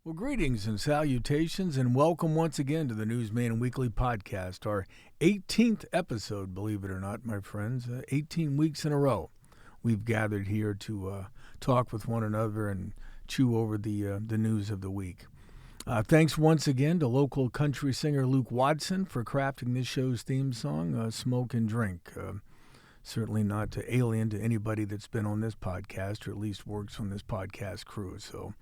Well, greetings and salutations, and welcome once again to the Newsman Weekly Podcast, our 18th episode, believe it or not, my friends. 18 weeks in a row we've gathered here to talk with one another and chew over the news of the week. Thanks once again to local country singer Luke Watson for crafting this show's theme song, Smoke and Drink. Certainly not alien to anybody that's been on this podcast, or at least works on this podcast crew. So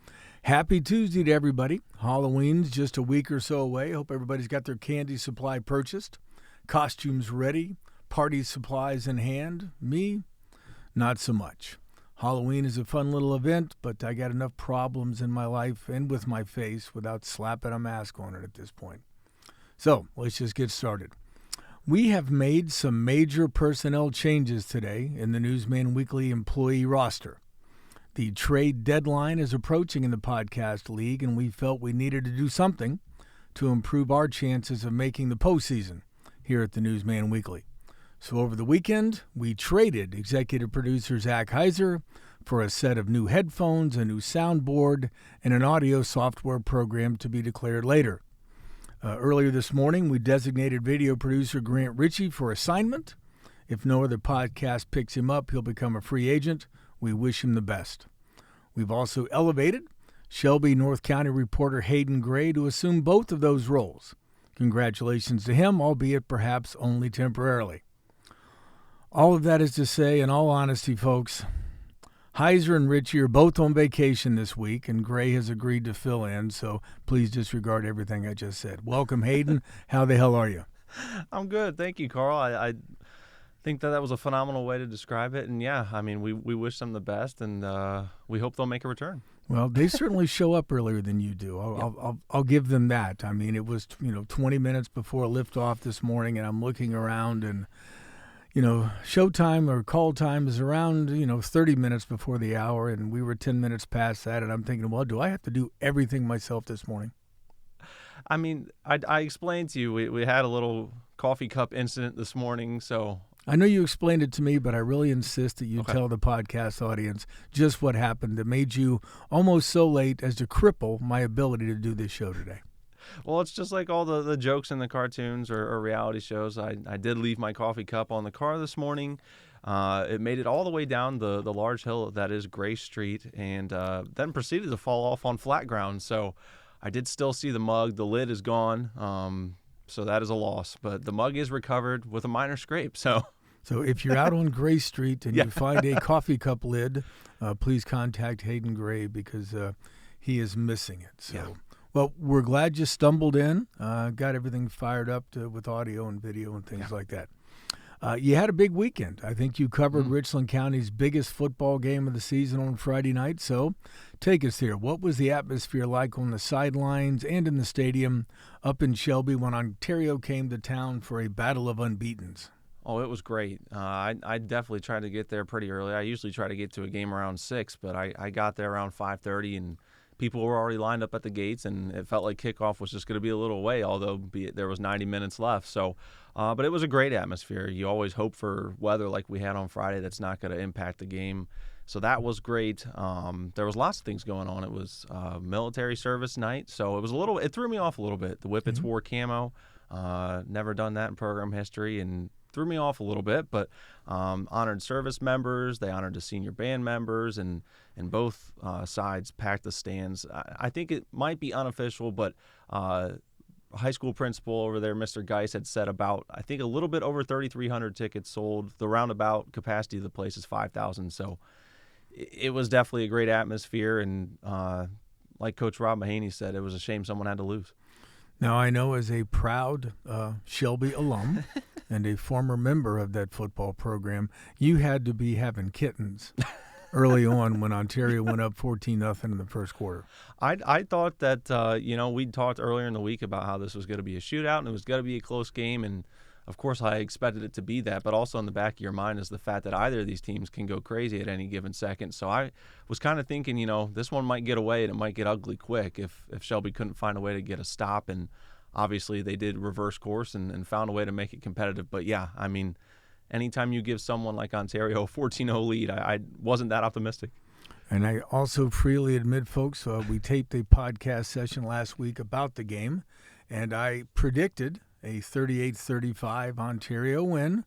happy Tuesday to everybody. Halloween's just a week or so away. Hope everybody's got their candy supply purchased, costumes ready, party supplies in hand. Me, not so much. Halloween is a fun little event, but I got enough problems in my life and with my face without slapping a mask on it at this point. So let's just get started. We have made some major personnel changes today in the Newsman Weekly employee roster. The trade deadline is approaching in the podcast league, and we felt we needed to do something to improve our chances of making the postseason here at the Newsman Weekly. So over the weekend, we traded executive producer Zach Heiser for a set of new headphones, a new soundboard, and an audio software program to be declared later. Earlier this morning, we designated video producer Grant Ritchie for assignment. If no other podcast picks him up, he'll become a free agent. We wish him the best. We've also elevated Shelby North County reporter Hayden Gray to assume both of those roles. Congratulations to him, albeit perhaps only temporarily. All of that is to say, in all honesty, folks, Heiser and Ritchie are both on vacation this week, and Gray has agreed to fill in, so please disregard everything I just said. Welcome, Hayden. How the hell are you? I'm good. Thank you, Carl. I think that was a phenomenal way to describe it, and yeah, I mean, we wish them the best, and we hope they'll make a return. Well, they certainly show up earlier than you do. I'll give them that. I mean, it was 20 minutes before liftoff this morning, and I'm looking around, and showtime or call time is around, 30 minutes before the hour, and we were 10 minutes past that, and I'm thinking, well, do I have to do everything myself this morning? I mean, I explained to you, we had a little coffee cup incident this morning, so... I know you explained it to me, but I really insist that you tell the podcast audience just what happened that made you almost so late as to cripple my ability to do this show today. Well, it's just like all the jokes in the cartoons or reality shows. I did leave my coffee cup on the car this morning. It made it all the way down the large hill that is Gray Street, and then proceeded to fall off on flat ground. So I did still see the mug. The lid is gone, so that is a loss. But the mug is recovered with a minor scrape. So if you're out on Gray Street and you find a coffee cup lid, please contact Hayden Gray because he is missing it. So. Yeah. Well, we're glad you stumbled in, got everything fired up with audio and video and things like that. You had a big weekend. I think you covered Richland County's biggest football game of the season on Friday night. So take us there. What was the atmosphere like on the sidelines and in the stadium up in Shelby when Ontario came to town for a battle of unbeatens? Oh, it was great. I definitely tried to get there pretty early. I usually try to get to a game around 6, but I got there around 5:30, and people were already lined up at the gates, and it felt like kickoff was just going to be a little away, although there was 90 minutes left. So, but it was a great atmosphere. You always hope for weather like we had on Friday that's not going to impact the game. So that was great. There was lots of things going on. It was military service night, so it threw me off a little bit. The Whippets wore camo. Never done that in program history, and threw me off a little bit, but honored service members. They honored the senior band members, and both sides packed the stands. I think it might be unofficial, but high school principal over there, Mr. Geis, had said about, I think, a little bit over 3,300 tickets sold. The roundabout capacity of the place is 5,000, so it was definitely a great atmosphere, and like Coach Rob Mahaney said, it was a shame someone had to lose. Now, I know as a proud Shelby alum and a former member of that football program, you had to be having kittens early on when Ontario went up 14-0 in the first quarter. I thought that, we'd talked earlier in the week about how this was going to be a shootout and it was going to be a close game, and of course I expected it to be that, but also in the back of your mind is the fact that either of these teams can go crazy at any given second. So I was kind of thinking, this one might get away and it might get ugly quick if Shelby couldn't find a way to get a stop, and obviously they did reverse course and found a way to make it competitive. But yeah, I mean, anytime you give someone like Ontario a 14-0 lead, I wasn't that optimistic. And I also freely admit, folks, we taped a podcast session last week about the game, and I predicted a 38-35 Ontario win.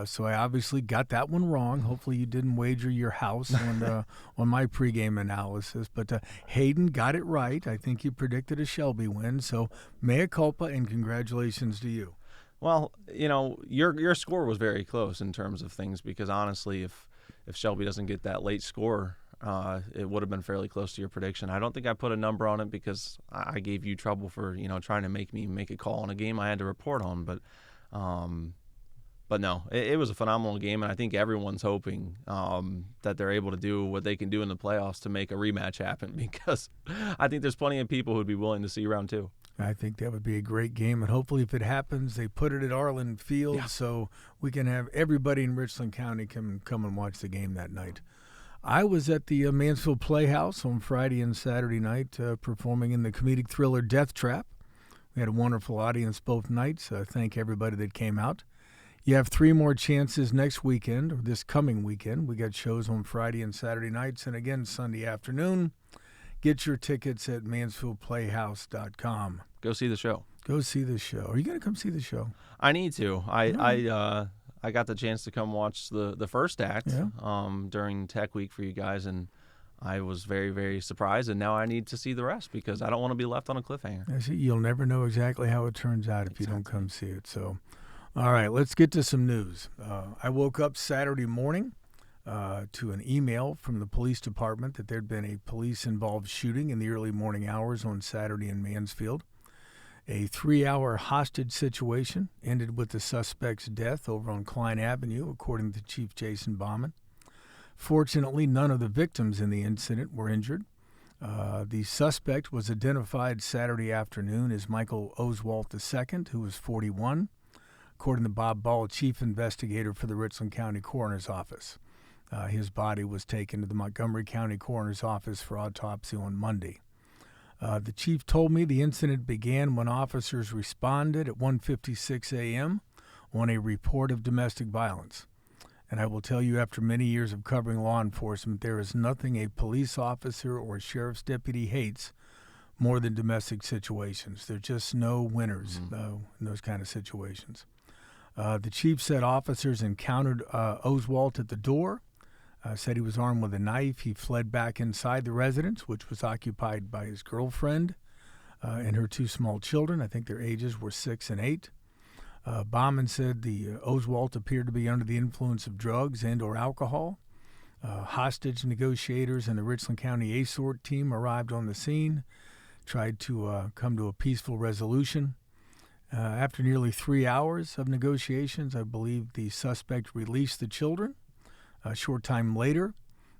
So I obviously got that one wrong. Hopefully you didn't wager your house on my pregame analysis. But Hayden got it right. I think he predicted a Shelby win. So mea culpa and congratulations to you. Well, your score was very close in terms of things because honestly, if Shelby doesn't get that late score, it would have been fairly close to your prediction. I don't think I put a number on it because I gave you trouble for trying to make me make a call on a game I had to report on. But no, it was a phenomenal game, and I think everyone's hoping that they're able to do what they can do in the playoffs to make a rematch happen because I think there's plenty of people who'd be willing to see round 2. I think that would be a great game, and hopefully if it happens, they put it at Arlen Field so we can have everybody in Richland County come and watch the game that night. I was at the Mansfield Playhouse on Friday and Saturday night performing in the comedic thriller Death Trap. We had a wonderful audience both nights. Thank everybody that came out. You have 3 more chances next weekend, or this coming weekend. We got shows on Friday and Saturday nights and again Sunday afternoon. Get your tickets at mansfieldplayhouse.com. Go see the show. Go see the show. Are you going to come see the show? I need to. I got the chance to come watch the first act during Tech Week for you guys, and I was very, very surprised. And now I need to see the rest because I don't want to be left on a cliffhanger. You'll never know exactly how it turns out if you don't come see it. So, all right, let's get to some news. I woke up Saturday morning to an email from the police department that there'd been a police-involved shooting in the early morning hours on Saturday in Mansfield. A 3-hour hostage situation ended with the suspect's death over on Klein Avenue, according to Chief Jason Bauman. Fortunately, none of the victims in the incident were injured. The suspect was identified Saturday afternoon as Michael Oswalt II, who was 41, according to Bob Ball, chief investigator for the Richland County Coroner's Office. His body was taken to the Montgomery County Coroner's Office for autopsy on Monday. The chief told me the incident began when officers responded at 1:56 a.m. on a report of domestic violence. And I will tell you, after many years of covering law enforcement, there is nothing a police officer or a sheriff's deputy hates more than domestic situations. There's just no winners in those kind of situations. The chief said officers encountered Oswalt at the door, said he was armed with a knife. He fled back inside the residence, which was occupied by his girlfriend and her 2 small children. I think their ages were 6 and 8. Bauman said the Oswalt appeared to be under the influence of drugs and or alcohol. Hostage negotiators and the Richland County ASORT team arrived on the scene, tried to come to a peaceful resolution. After nearly 3 hours of negotiations, I believe the suspect released the children. A short time later,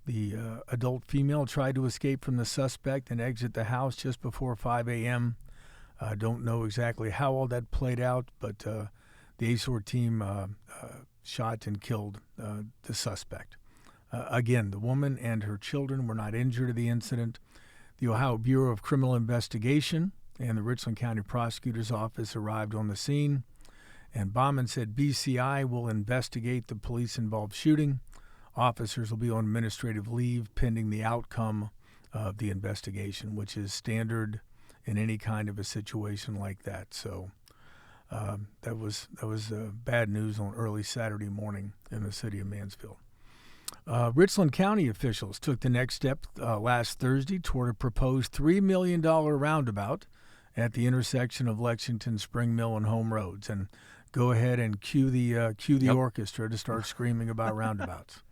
the adult female tried to escape from the suspect and exit the house just before 5 a.m. I don't know exactly how all that played out, but the ASOR team shot and killed the suspect. Again, the woman and her children were not injured in the incident. The Ohio Bureau of Criminal Investigation and the Richland County Prosecutor's Office arrived on the scene, and Bauman said BCI will investigate the police-involved shooting. Officers will be on administrative leave pending the outcome of the investigation, which is standard in any kind of a situation like that. So that was bad news on early Saturday morning in the city of Mansfield. Richland County officials took the next step last Thursday toward a proposed $3 million roundabout at the intersection of Lexington, Spring Mill, and Home Roads. And go ahead and cue the orchestra to start screaming about roundabouts.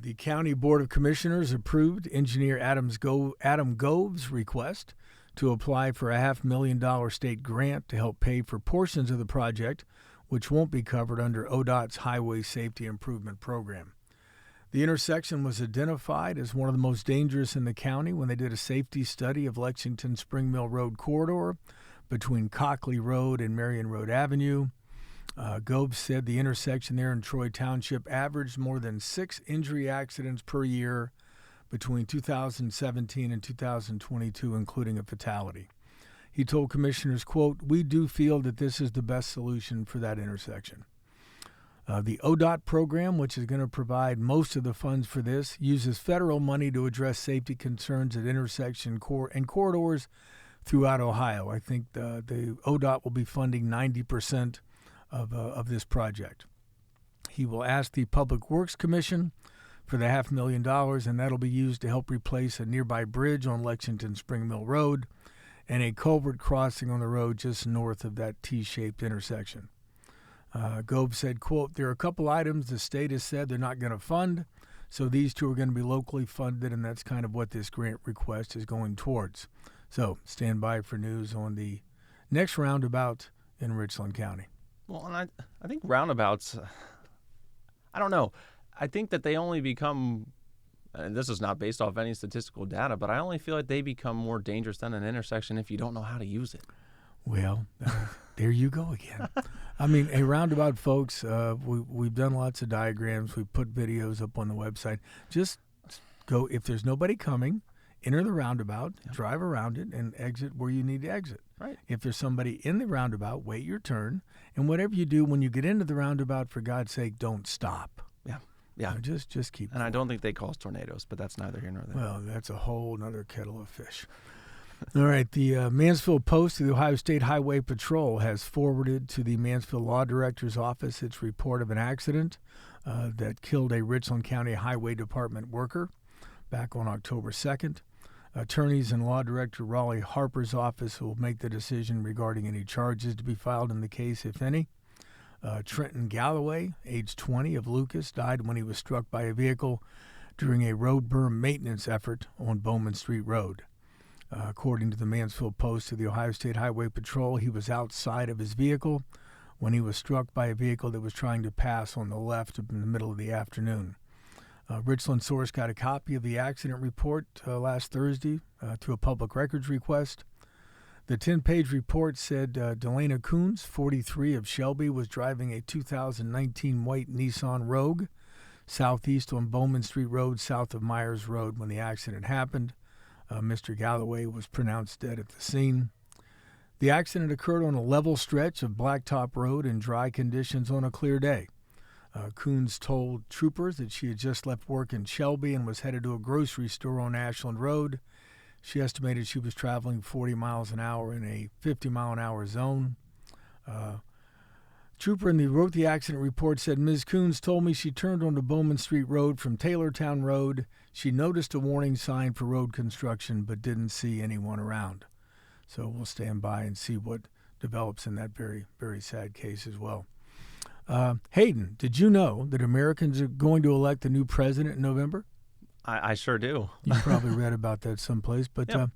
The County Board of Commissioners approved engineer Adam Gove's request to apply for a $500,000 state grant to help pay for portions of the project, which won't be covered under ODOT's Highway Safety Improvement Program. The intersection was identified as one of the most dangerous in the county when they did a safety study of Lexington Spring Mill Road corridor between Cockley Road and Marion Road Avenue. Gove said the intersection there in Troy Township averaged more than 6 injury accidents per year between 2017 and 2022, including a fatality. He told commissioners, quote, "We do feel that this is the best solution for that intersection." The ODOT program, which is going to provide most of the funds for this, uses federal money to address safety concerns at intersection and corridors throughout Ohio. I think the ODOT will be funding 90% of this project. He will ask the Public Works Commission for the $500,000, and that'll be used to help replace a nearby bridge on Lexington Spring Mill Road and a culvert crossing on the road just north of that T-shaped intersection. Gove said, quote, "There are a couple items the state has said they're not going to fund, so these two are going to be locally funded, and that's kind of what this grant request is going towards." So stand by for news on the next roundabout in Richland County. Well, and I think roundabouts, I don't know. I think that they only become, and this is not based off any statistical data, but I only feel like they become more dangerous than an intersection if you don't know how to use it. Well, there you go again. I mean, a roundabout, folks, we've done lots of diagrams. We put videos up on the website. Just go, if there's nobody coming, enter the roundabout, drive around it, and exit where you need to exit. Right. If there's somebody in the roundabout, wait your turn. And whatever you do when you get into the roundabout, for God's sake, don't stop. Yeah. Just keep And going. I don't think they cause tornadoes, but that's neither here nor there. Well, that's a whole nother kettle of fish. All right, the Mansfield Post of the Ohio State Highway Patrol has forwarded to the Mansfield Law Director's office its report of an accident that killed a Richland County Highway Department worker back on October 2nd. Attorneys and Law Director Raleigh Harper's office will make the decision regarding any charges to be filed in the case, if any. Trenton Galloway, age 20, of Lucas, died when he was struck by a vehicle during a road berm maintenance effort on Bowman Street Road. According to the Mansfield Post of the Ohio State Highway Patrol, he was outside of his vehicle when he was struck by a vehicle that was trying to pass on the left in the middle of the afternoon. Richland Source got a copy of the accident report last Thursday through a public records request. The 10-page report said Deanna Coons, 43, of Shelby, was driving a 2019 white Nissan Rogue southeast on Bowman Street Road, south of Myers Road, when the accident happened. Mr. Galloway was pronounced dead at the scene. The accident occurred on a level stretch of Blacktop Road in dry conditions on a clear day. Coons told troopers that she had just left work in Shelby and was headed to a grocery store on Ashland Road. She estimated she was traveling 40 miles an hour in a 50-mile-an-hour zone. Trooper who wrote the accident report said, "Ms. Coons told me she turned onto Bowman Street Road from Taylortown Road. She noticed a warning sign for road construction but didn't see anyone around." So we'll stand by and see what develops in that very, very sad case as well. Hayden, did you know that Americans are going to elect a new president in November? I sure do. You probably read about that someplace. But Yep.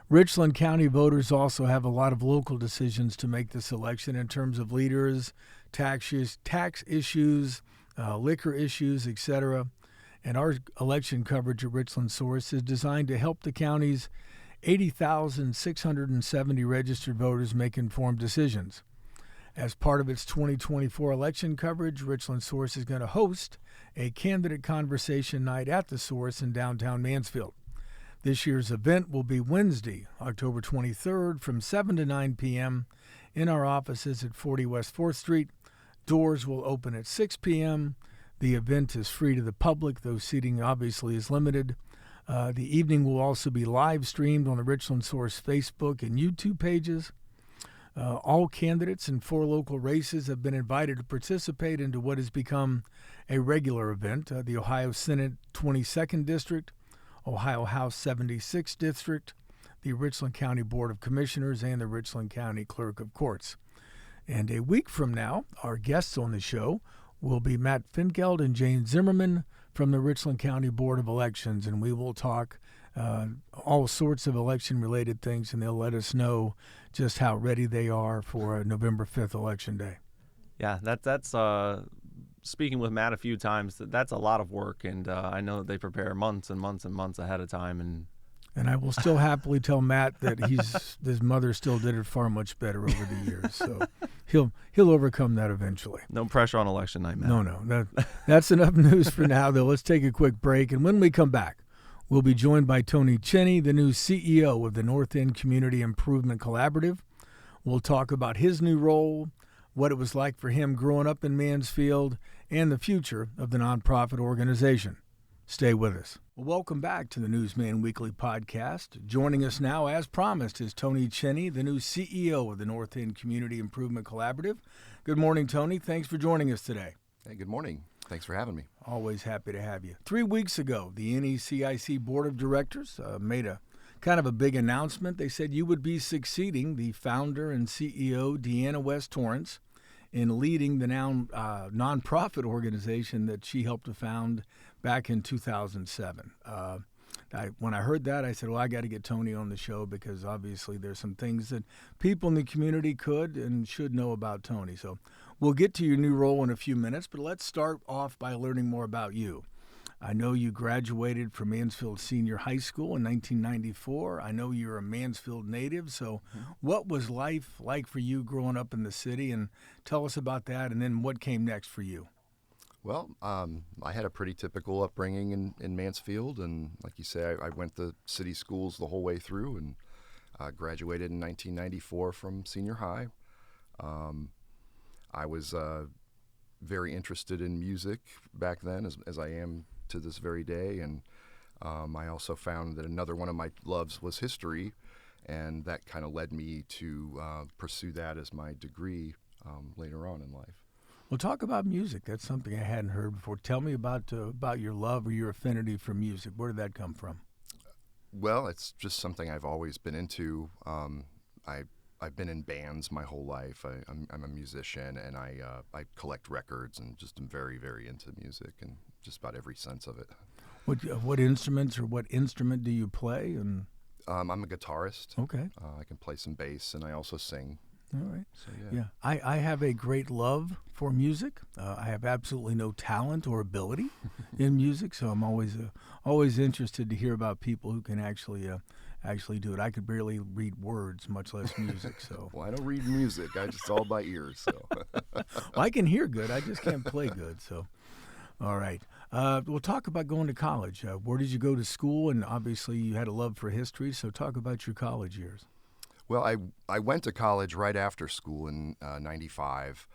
Richland County voters also have a lot of local decisions to make this election in terms of leaders, tax issues, liquor issues, etc. And our election coverage at Richland Source is designed to help the county's 80,670 registered voters make informed decisions. As part of its 2024 election coverage, Richland Source is going to host a candidate conversation night at the Source in downtown Mansfield. This year's event will be Wednesday, October 23rd from 7 to 9 p.m. in our offices at 40 West 4th Street. Doors will open at 6 p.m. The event is free to the public, though seating obviously is limited. The evening will also be live streamed on the Richland Source Facebook and YouTube pages. All candidates in 4 local races have been invited to participate into what has become a regular event. The Ohio Senate 22nd District, Ohio House 76th District, the Richland County Board of Commissioners, and the Richland County Clerk of Courts. And a week from now, our guests on the show will be Matt Finkeld and Jane Zimmerman from the Richland County Board of Elections, and we will talk all sorts of election-related things, and they'll let us know just how ready they are for November 5th Election Day. Yeah, that's speaking with Matt a few times, that's a lot of work, and I know that they prepare months and months and months ahead of time. And I will still happily tell Matt that his mother still did it far much better over the years, so he'll overcome that eventually. No pressure on election night, Matt. No, that's enough news for now, though. Let's take a quick break, and when we come back, we'll be joined by Tony Chinni, the new CEO of the North End Community Improvement Collaborative. We'll talk about his new role, what it was like for him growing up in Mansfield, and the future of the nonprofit organization. Stay with us. Well, welcome back to the Newsman Weekly podcast. Joining us now, as promised, is Tony Chinni, the new CEO of the North End Community Improvement Collaborative. Good morning, Tony. Thanks for joining us today. Hey, good morning. Thanks for having me. Always happy to have you. 3 weeks ago, the NECIC Board of Directors made a kind of a big announcement. They said you would be succeeding the founder and CEO, Deanna West-Torrence, in leading the now nonprofit organization that she helped to found back in 2007. When I heard that, I said, well, I got to get Tony on the show because obviously there's some things that people in the community could and should know about Tony. So we'll get to your new role in a few minutes, but let's start off by learning more about you. I know you graduated from Mansfield Senior High School in 1994. I know you're a Mansfield native. So what was life like for you growing up in the city? And tell us about that, and then what came next for you? Well, I had a pretty typical upbringing in Mansfield, and like you say, I went to city schools the whole way through, and graduated in 1994 from senior high. I was very interested in music back then, as I am to this very day, and I also found that another one of my loves was history, and that kind of led me to pursue that as my degree later on in life. Well, talk about music. That's something I hadn't heard before. Tell me about your love or your affinity for music. Where did that come from? Well, it's just something I've always been into. I've been in bands my whole life. I'm a musician, and I collect records, and just am very, very into music and just about every sense of it. What instruments or what instrument do you play? And I'm a guitarist. Okay. I can play some bass, and I also sing. All right. So, Yeah. I have a great love for music. I have absolutely no talent or ability in music, so I'm always interested to hear about people who can actually do it. I could barely read words, much less music. So. Well, I don't read music. I just all by ears. So. Well, I can hear good. I just can't play good. So, all right. We'll talk about going to college. Where did you go to school? And obviously, you had a love for history. So, talk about your college years. Well, I went to college right after school in '95.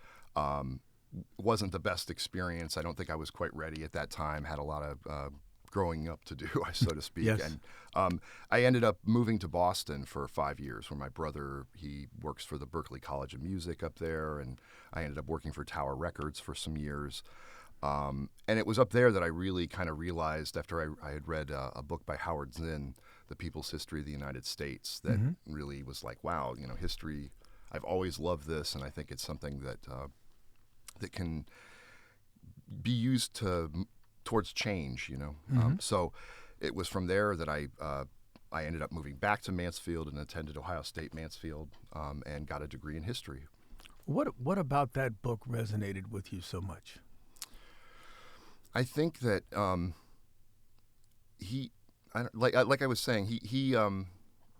Wasn't the best experience. I don't think I was quite ready at that time. Had a lot of growing up to do, so to speak. Yes. And I ended up moving to Boston for 5 years, where my brother, he works for the Berklee College of Music up there, and I ended up working for Tower Records for some years. And it was up there that I really kind of realized, after I had read a book by Howard Zinn, The People's History of the United States, that really was like, wow, history, I've always loved this, and I think it's something that that can be used towards change, So it was from there that I ended up moving back to Mansfield and attended Ohio State Mansfield, and got a degree in history. What about that book resonated with you so much? I think that like I was saying, he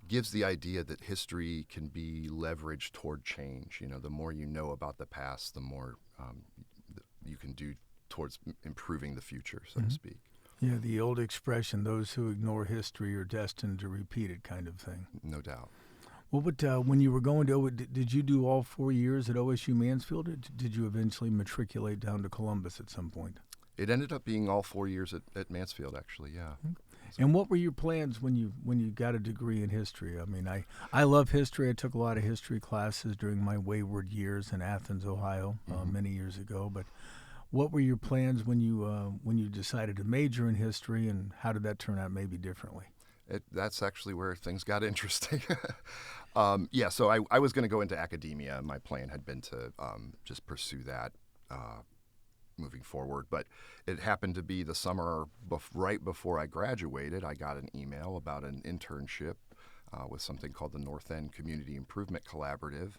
gives the idea that history can be leveraged toward change. The more you know about the past, the more you can do towards improving the future, so to speak. Yeah, the old expression, those who ignore history are destined to repeat it kind of thing. No doubt. Well, but when you were going to, did you do all 4 years at OSU Mansfield, or did you eventually matriculate down to Columbus at some point? It ended up being all 4 years at Mansfield, actually, yeah. Okay. And what were your plans when you got a degree in history? I mean, I love history. I took a lot of history classes during my wayward years in Athens, Ohio, many years ago. But what were your plans when you decided to major in history, and how did that turn out maybe differently? That's actually where things got interesting. So I was going to go into academia. My plan had been to just pursue that moving forward. But it happened to be the summer right before I graduated, I got an email about an internship with something called the North End Community Improvement Collaborative.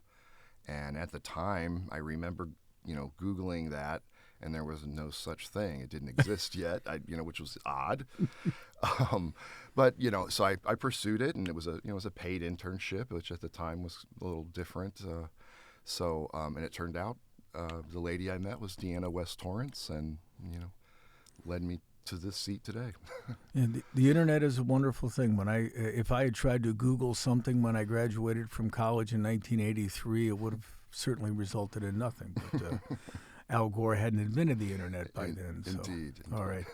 And at the time, I remember, Googling that, and there was no such thing. It didn't exist yet, which was odd. But so I pursued it, and it was a paid internship, which at the time was a little different. And it turned out the lady I met was Deanna West-Torrence, and led me to this seat today. And the internet is a wonderful thing. If I had tried to Google something when I graduated from college in 1983, it would have certainly resulted in nothing. But Al Gore hadn't invented the internet by then. So. Indeed. All right.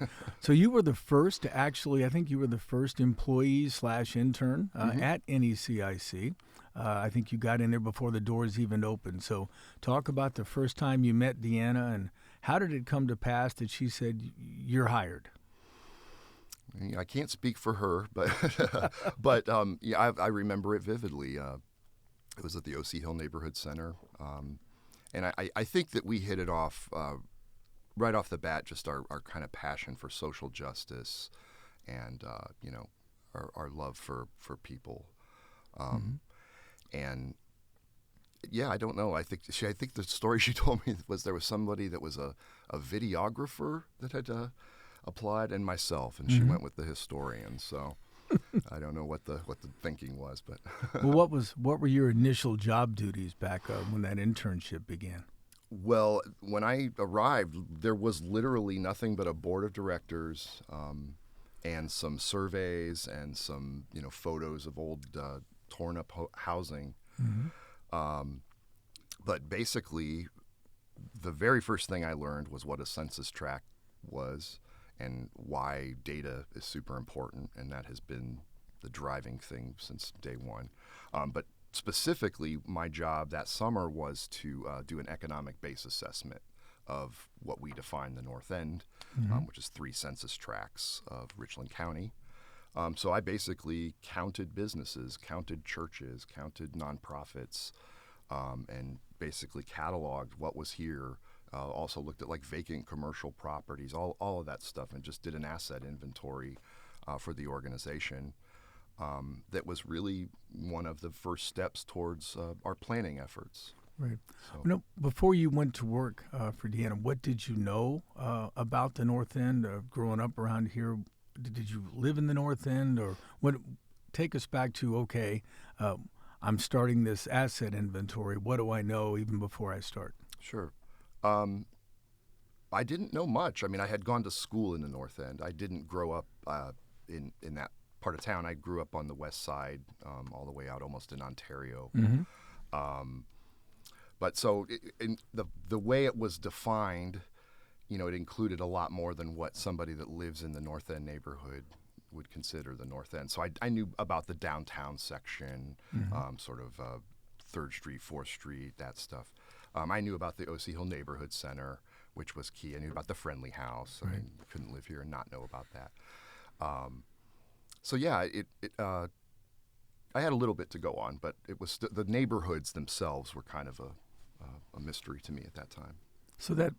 So you were the first to actually, I think you were the first employee/intern at NECIC. I think you got in there before the doors even opened. So talk about the first time you met Deanna, and how did it come to pass that she said, you're hired? I can't speak for her, but yeah, I remember it vividly. It was at the O.C. Hill Neighborhood Center. And I think that we hit it off right off the bat, just our kind of passion for social justice and, our love for people. And, yeah, I don't know. I think the story she told me was there was somebody that was a videographer that had applied, and myself, and she went with the historian. So I don't know what the thinking was, but Well, what were your initial job duties back when that internship began? Well, when I arrived, there was literally nothing but a board of directors and some surveys and some photos of old torn up housing. But basically, the very first thing I learned was what a census tract was and why data is super important, and that has been the driving thing since day one. But specifically, my job that summer was to do an economic base assessment of what we define the North End, which is 3 census tracts of Richland County. So I basically counted businesses, counted churches, counted nonprofits, and basically cataloged what was here. Also looked at like vacant commercial properties, all of that stuff, and just did an asset inventory for the organization. That was really one of the first steps towards our planning efforts. Right. So, before you went to work for Deanna, what did you know about the North End growing up around here? Did you live in the North End, or what? Take us back to, I'm starting this asset inventory. What do I know even before I start? Sure. I didn't know much. I mean, I had gone to school in the North End. I didn't grow up in that part of town. I grew up on the west side, all the way out almost in Ontario. But so in the way it was defined, it included a lot more than what somebody that lives in the North End neighborhood would consider the North End. So I knew about the downtown section, sort of 3rd Street, 4th Street, that stuff. I knew about the O.C. Hill Neighborhood Center, which was key. I knew about the Friendly House. I mean, you couldn't live here and not know about that. So yeah, I had a little bit to go on, but it was the neighborhoods themselves were kind of a mystery to me at that time. So that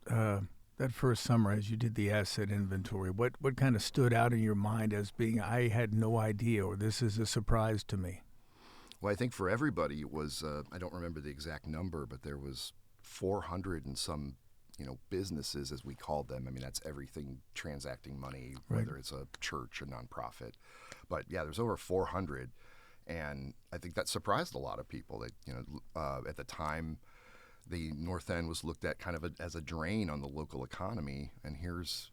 first summer, as you did the asset inventory, what kind of stood out in your mind as being, I had no idea, or this is a surprise to me? Well, I think for everybody it was, I don't remember the exact number, but there was 400 and some, businesses, as we called them. I mean, that's everything transacting money, whether it's a church, a nonprofit. But yeah, there's over 400. And I think that surprised a lot of people that, at the time, the North End was looked at kind of as a drain on the local economy. And here's,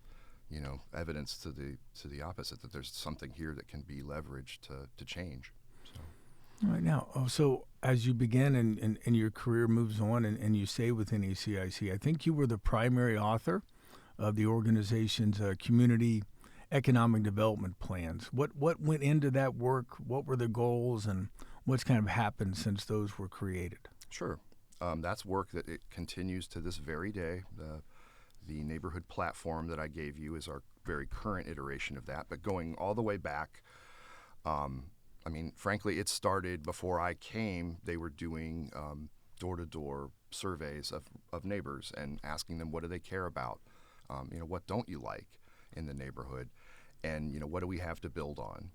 evidence to the opposite, that there's something here that can be leveraged to change. So. All right, now, so as you begin and your career moves on and you stay within NECIC, I think you were the primary author of the organization's community economic development plans. What went into that work? What were the goals, and what's kind of happened since those were created? Sure. That's work that it continues to this very day. The neighborhood platform that I gave you is our very current iteration of that, but going all the way back, I mean, frankly, it started before I came. They were doing door-to-door surveys of neighbors and asking them, what do they care about? What don't you like in the neighborhood? And, what do we have to build on?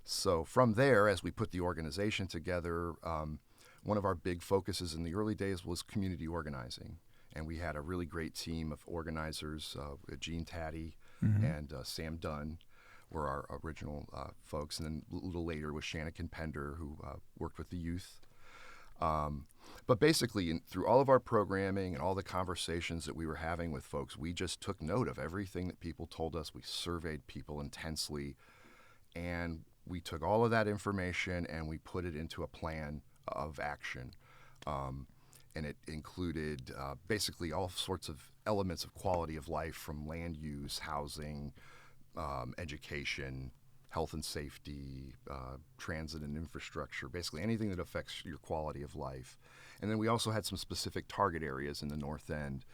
So from there, as we put the organization together, one of our big focuses in the early days was community organizing. And we had a really great team of organizers, Gene Taddy and Sam Dunn were our original folks. And then a little later was Shanikin Pender, who worked with the youth. But basically, through all of our programming and all the conversations that we were having with folks, we just took note of everything that people told us. We surveyed people intensely, and we took all of that information and we put it into a plan of action. and it included basically all sorts of elements of quality of life, from land use, housing, education, health and safety, transit and infrastructure, basically anything that affects your quality of life. And then we also had some specific target areas in the North End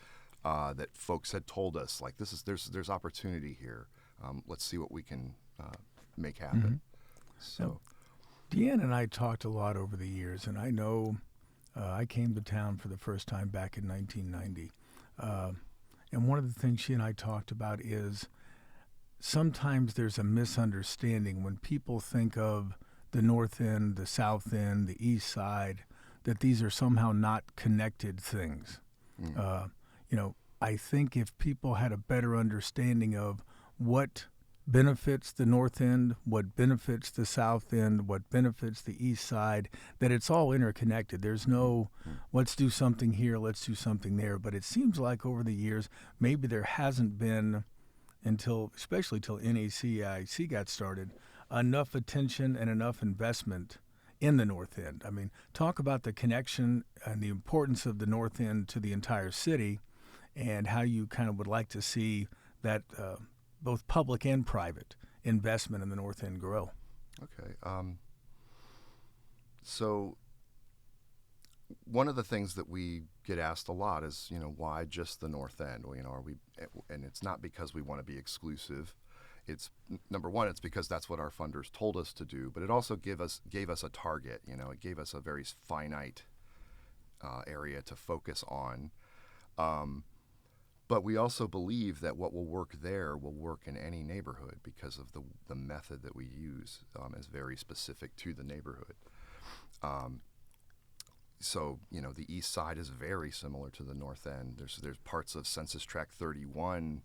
that folks had told us, like, there's opportunity here. Let's see what we can make happen. So, now, Deanna and I talked a lot over the years, and I know I came to town for the first time back in 1990. And one of the things she and I talked about is sometimes there's a misunderstanding when people think of the North End, the South End, the East Side, that these are somehow not connected things. I think if people had a better understanding of what benefits the North End, what benefits the South End, what benefits the East Side, that it's all interconnected. There's no, let's do something here, let's do something there. But it seems like over the years, maybe there hasn't been, especially till NECIC got started, enough attention and enough investment in the North End. I mean, talk about the connection and the importance of the North End to the entire city, and how you kind of would like to see that both public and private investment in the North End grow. Okay. So one of the things that we get asked a lot is, why just the North End? Well, are we? And it's not because we want to be exclusive. It's number one, it's because that's what our funders told us to do. But it also gave us a target. It gave us a very finite area to focus on. But we also believe that what will work there will work in any neighborhood because of the method that we use is very specific to the neighborhood. So, the East Side is very similar to the North End. There's parts of Census Tract 31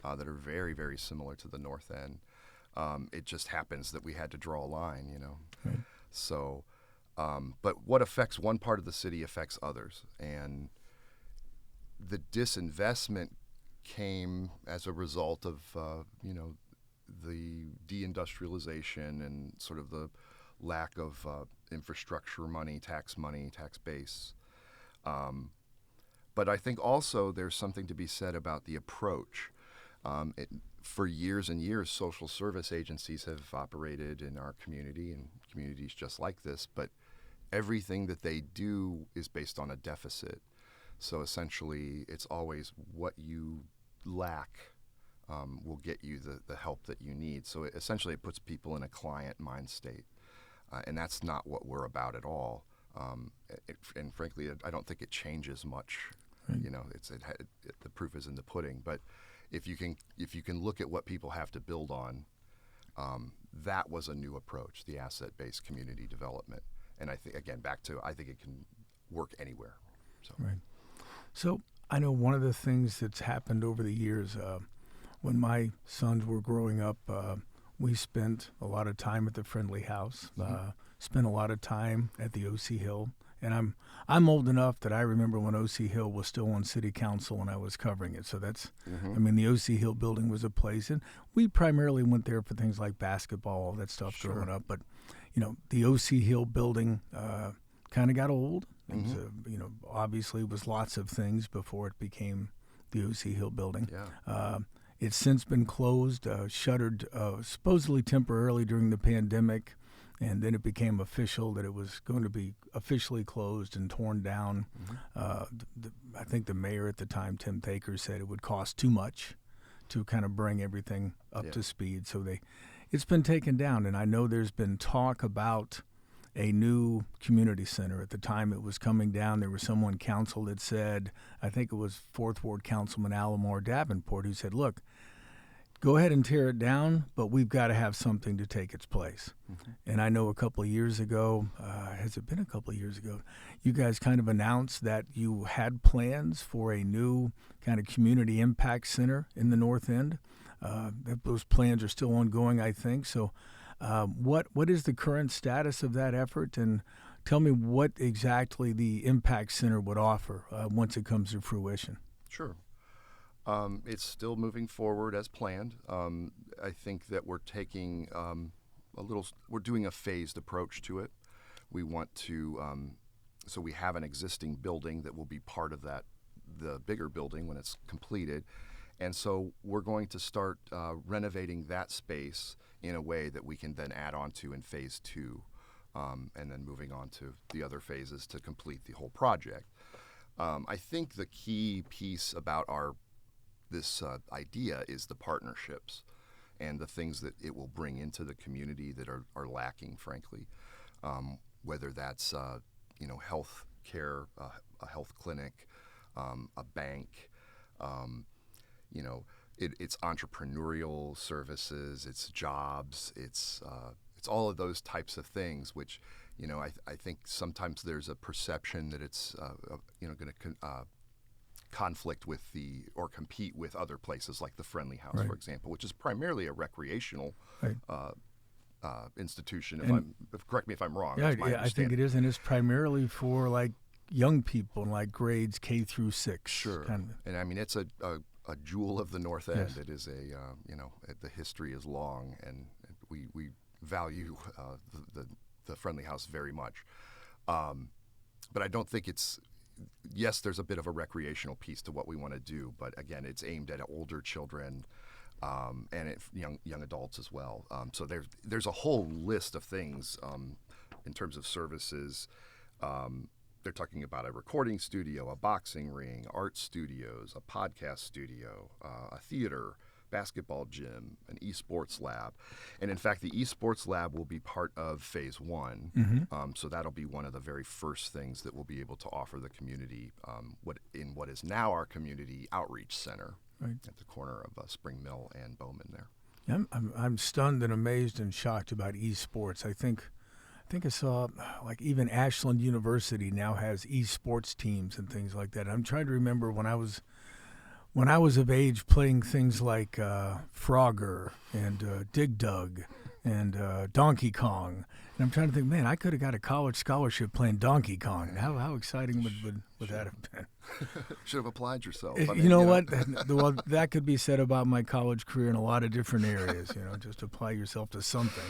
that are very, very similar to the North End. It just happens that we had to draw a line, Right. So, but what affects one part of the city affects others. And the disinvestment came as a result of, the deindustrialization and sort of the lack of infrastructure money, tax base. But I think also there's something to be said about the approach. For years and years, social service agencies have operated in our community and communities just like this, but everything that they do is based on a deficit. So essentially, it's always what you lack will get you the help that you need. So essentially, it puts people in a client mind state. And that's not what we're about at all. And frankly, I don't think it changes much. Right. The proof is in the pudding. But if you can look at what people have to build on, that was a new approach, the asset-based community development. And I think, again, I think it can work anywhere. So. Right. So I know one of the things that's happened over the years, when my sons were growing up, we spent a lot of time at the Friendly House, spent a lot of time at the O.C. Hill. And I'm old enough that I remember when O.C. Hill was still on city council and I was covering it. So that's, the O.C. Hill building was a place. And we primarily went there for things like basketball, all that stuff growing up. But, the O.C. Hill building kind of got old. It was, obviously was lots of things before it became the O.C. Hill building. Yeah. It's since been closed, shuttered supposedly temporarily during the pandemic, and then it became official that it was going to be officially closed and torn down. I think the mayor at the time, Tim Thaker, said it would cost too much to kind of bring everything up to speed. So it's been taken down, and I know there's been talk about a new community center. At the time it was coming down, there was someone council that said, I think it was 4th Ward Councilman Alomar Davenport, who said, look, go ahead and tear it down, but we've got to have something to take its place. And I know a couple of years ago, has it been a couple of years ago, you guys kind of announced that you had plans for a new kind of community impact center in the North End. Those plans are still ongoing, I think. So what is the current status of that effort? And tell me what exactly the Impact Center would offer once it comes to fruition. Sure. It's still moving forward as planned. I think that we're taking we're doing a phased approach to it. We want to So we have an existing building that will be part of the bigger building when it's completed. And so we're going to start renovating that space in a way that we can then add on to in phase 2, and then moving on to the other phases to complete the whole project. I think the key piece about this idea is the partnerships and the things that it will bring into the community that are lacking, frankly, whether that's health care, a health clinic, a bank, it's entrepreneurial services, it's jobs, it's all of those types of things, which I think sometimes there's a perception that it's going to conflict with or compete with other places like the Friendly House, Right. for example, which is primarily a recreational Right. institution. Correct me if I'm wrong. Yeah, That's my I think it understanding. is, and it's primarily for like young people in like grades K through 6. Sure. Kind of. And I mean, it's a jewel of the North End. Yes. It is the history is long, and we value the Friendly House very much. But I don't think yes, there's a bit of a recreational piece to what we want to do, but again, it's aimed at older children and young adults as well. So there's a whole list of things in terms of services. They're talking about a recording studio, a boxing ring, art studios, a podcast studio, a theater, basketball gym, an esports lab. And in fact, the esports lab will be part of phase 1. Mm-hmm. So that'll be one of the very first things that we'll be able to offer the community in what is now our community outreach center, Right. at the corner of Spring Mill and Bowman there. I'm stunned and amazed and shocked about esports. I think I saw like even Ashland University now has esports teams and things like that. I'm trying to remember when I was of age playing things like Frogger and Dig Dug and Donkey Kong. And I'm trying to think, man, I could have got a college scholarship playing Donkey Kong. How exciting would that have been? Should have applied yourself. You know what? Well, that could be said about my college career in a lot of different areas. Just apply yourself to something.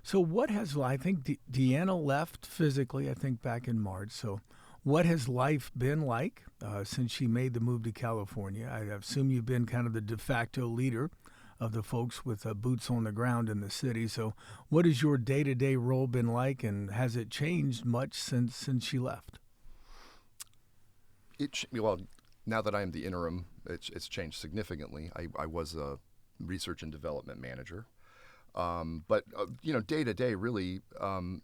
So what I think Deanna left physically, I think back in March. So what has life been like since she made the move to California? I assume you've been kind of the de facto leader of the folks with boots on the ground in the city. So what has your day-to-day role been like, and has it changed much since she left? Well, now that I'm the interim, it's changed significantly. I was a research and development manager. But day to day, really,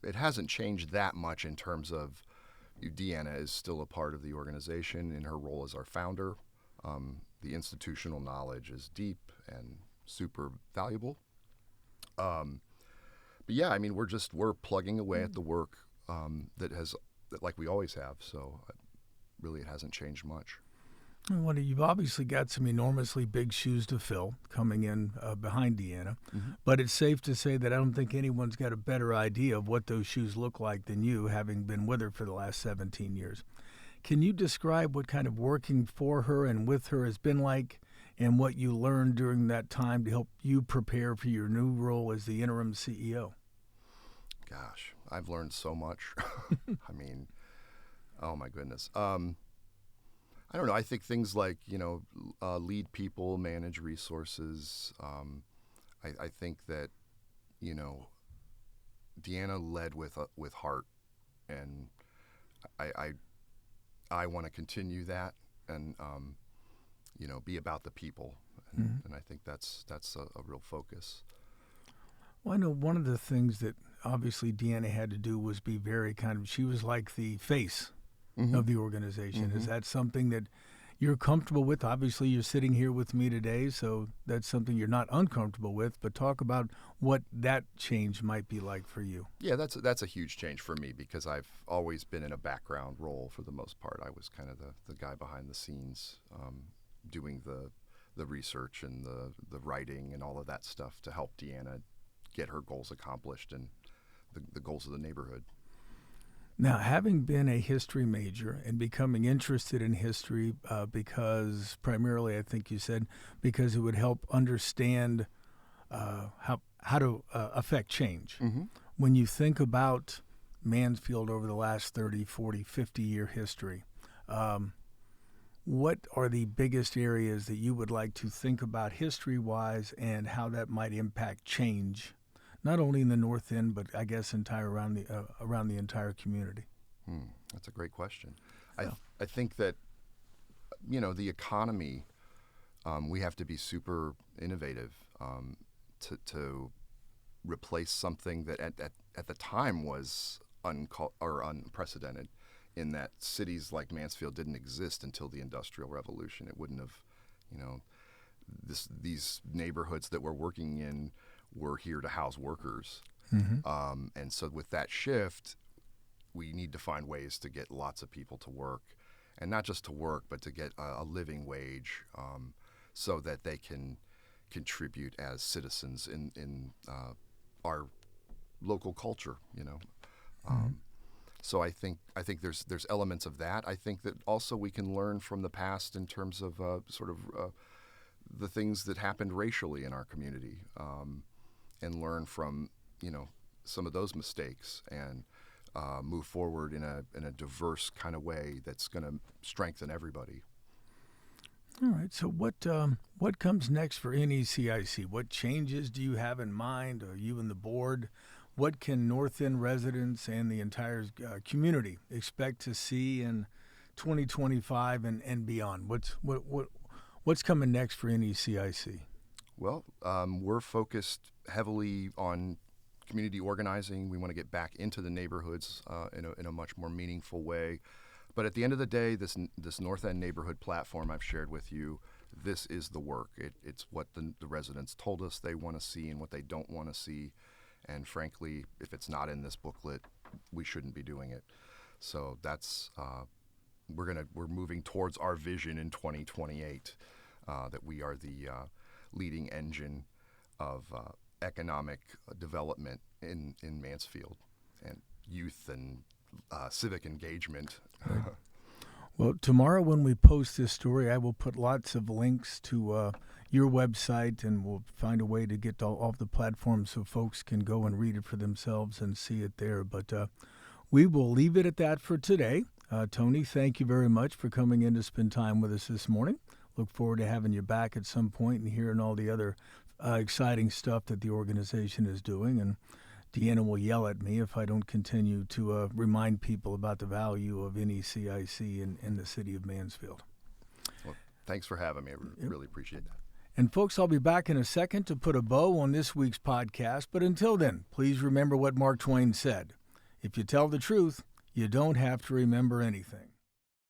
it hasn't changed that much in terms of Deanna is still a part of the organization in her role as our founder. The institutional knowledge is deep and super valuable. But yeah, I mean, we're plugging away at the work that like we always have. So really, it hasn't changed much. Well, you've obviously got some enormously big shoes to fill coming in behind Deanna, Mm-hmm. but it's safe to say that I don't think anyone's got a better idea of what those shoes look like than you, having been with her for the last 17 years. Can you describe what kind of working for her and with her has been like, and what you learned during that time to help you prepare for your new role as the interim CEO? Gosh, I've learned so much. I mean, oh my goodness. I don't know. I think things like, lead people, manage resources. I think that, Deanna led with heart, and I want to continue that and, be about the people. And I think that's a real focus. Well, I know one of the things that obviously Deanna had to do was be very she was like the face of the organization. Is that something that you're comfortable with? Obviously, you're sitting here with me today, so that's something you're not uncomfortable with, but talk about what that change might be like for you. Yeah, that's a huge change for me because I've always been in a background role for the most part. I was kind of the guy behind the scenes doing the research and the writing and all of that stuff to help Deanna get her goals accomplished and the goals of the neighborhood. Now, having been a history major and becoming interested in history because primarily, I think you said, because it would help understand how to affect change. Mm-hmm. When you think about Mansfield over the last 30, 40, 50-year history. What are the biggest areas that you would like to think about history-wise and how that might impact change, not only in the North End, but I guess around the entire community? That's a great question. Yeah. I think that, the economy, we have to be super innovative to replace something that at the time was unprecedented, in that cities like Mansfield didn't exist until the Industrial Revolution. It wouldn't have, these neighborhoods that we're working in were here to house workers. Mm-hmm. And so with that shift, we need to find ways to get lots of people to work, and not just to work, but to get a living wage, so that they can contribute as citizens in our local culture. Mm-hmm. So I think there's elements of that. I think that also we can learn from the past in terms of the things that happened racially in our community, and learn from some of those mistakes, and move forward in a diverse kind of way that's going to strengthen everybody. All right. So what comes next for NECIC? What changes do you have in mind, or you and the board? What can North End residents and the entire community expect to see in 2025 and beyond? What's coming next for NECIC? Well, we're focused heavily on community organizing. We want to get back into the neighborhoods in a much more meaningful way. But at the end of the day, this North End neighborhood platform I've shared with you, this is the work. It's what the residents told us they want to see and what they don't want to see. And frankly, if it's not in this booklet, we shouldn't be doing it. So that's we're moving towards our vision in 2028, that we are the leading engine of economic development in Mansfield, and youth and civic engagement. Right. Well, tomorrow when we post this story, I will put lots of links to your website, and we'll find a way to get off the platform so folks can go and read it for themselves and see it there. But we will leave it at that for today. Tony, thank you very much for coming in to spend time with us this morning. Look forward to having you back at some point and hearing all the other exciting stuff that the organization is doing. And Deanna will yell at me if I don't continue to remind people about the value of NECIC in the city of Mansfield. Well, thanks for having me. I really appreciate that. And folks, I'll be back in a second to put a bow on this week's podcast. But until then, please remember what Mark Twain said. If you tell the truth, you don't have to remember anything.